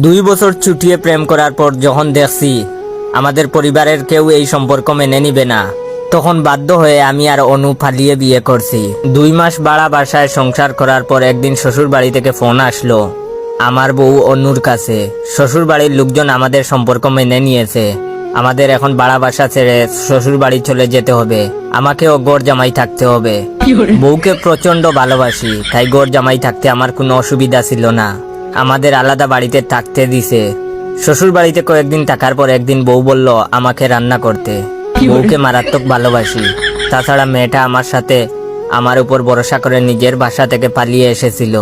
2 বছর ছুটিয়ে প্রেম করার পর যখন দেখছি আমাদের পরিবারের কেউ এই সম্পর্ক মেনে নিবে না, তখন বাধ্য হয়ে আমি আর অনু পালিয়ে বিয়ে করছি। 2 মাস ভাড়া বাসায় সংসার করার পর একদিন শ্বশুর বাড়ি থেকে ফোন আসলো আমার বউ অনুর কাছে। শ্বশুর বাড়ির লোকজন আমাদের সম্পর্ক মেনে নিয়েছে, আমাদের এখন ভাড়া বাসা ছেড়ে শ্বশুর বাড়ি চলে যেতে হবে, আমাকেও গড় জামাই থাকতে হবে। বউকে প্রচন্ড ভালোবাসি, তাই গড় জামাই থাকতে আমার কোনো অসুবিধা ছিল না। আমাদের আলাদা বাড়িতে থাকতে দিছে। শ্বশুর বাড়িতে কয়েকদিন থাকার পর একদিন বউ বলল আমাকে রান্না করতে। বউকে মারাত্মক ভালোবাসি, তাছাড়া মেয়েটা আমার সাথে আমার উপর ভরসা করে নিজের বাসা থেকে পালিয়ে এসেছিল,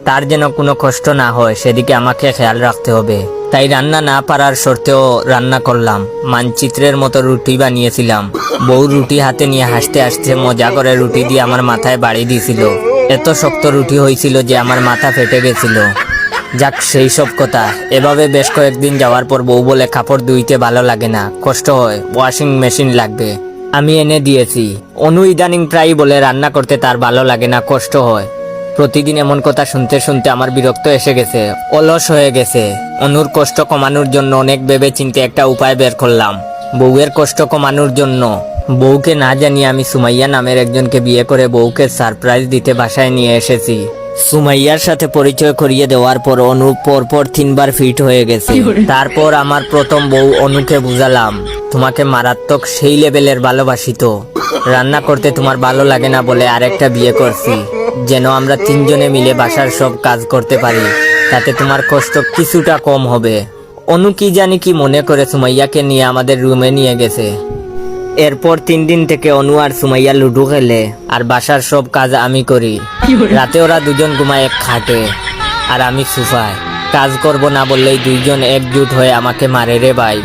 তার যেন কোনো কষ্ট না হয় সেদিকে আমাকে খেয়াল রাখতে হবে। তাই রান্না না পারার শর্তেও রান্না করলাম। মানচিত্রের মতো রুটি বানিয়েছিলাম। বউ রুটি হাতে নিয়ে হাসতে হাসতে মজা করে রুটি দিয়ে আমার মাথায় বাড়ি দিয়েছিল। এত শক্ত রুটি হয়েছিল যে আমার মাথা ফেটে গেছিল। যাক, সেই সব কথা। এভাবে বেশ কয়েকদিন যাওয়ার পর বউ বলে কাপড় ধুইতে ভালো লাগে না, কষ্ট হয়, ওয়াশিং মেশিন লাগবে। আমি এনে দিয়েছি। অনু ইদানিং প্রায় বলে রান্না করতে তার ভালো লাগে না, কষ্ট হয়। প্রতিদিন এমন কথা শুনতে শুনতে আমার বিরক্ত এসে গেছে, অলস হয়ে গেছে। অনুর কষ্ট কমানোর জন্য অনেক ভেবে চিন্তে একটা উপায় বের করলাম। বউয়ের কষ্ট কমানোর জন্য বউকে না জানিয়ে আমি সুমাইয়া নামের একজনকে বিয়ে করে বউকে সারপ্রাইজ দিতে বাসায় নিয়ে এসেছি। সুমাইয়ার সাথে পরিচয় করিয়ে দেওয়ার পর অনু পরপর 3 বার ফিট হয়ে গেছে। তারপর আমার প্রথম বউ অনুকে বুঝালাম, তোমাকে মারাত্মক সেই লেভেলের ভালোবাসি তো, রান্না করতে তোমার ভালো লাগে না বলে আরেকটা বিয়ে করছি, যেন আমরা 3 জনে মিলে বাসার সব কাজ করতে পারি, তাতে তোমার কষ্ট কিছুটা কম হবে। অনু কি জানি কি মনে করে সুমাইয়াকে নিয়ে আমাদের রুমে নিয়ে গেছে। এরপর 3 দিন থেকে অনু আর সুমাইয়া লুডো খেলে, আর বাসার সব কাজ আমি করি। রাতে ওরা দুজন ঘুমায় এক খাটে আর আমি সোফায়। কাজ করব না বললেই 2 জন একজুট হয়ে আমাকে মারে রে ভাই।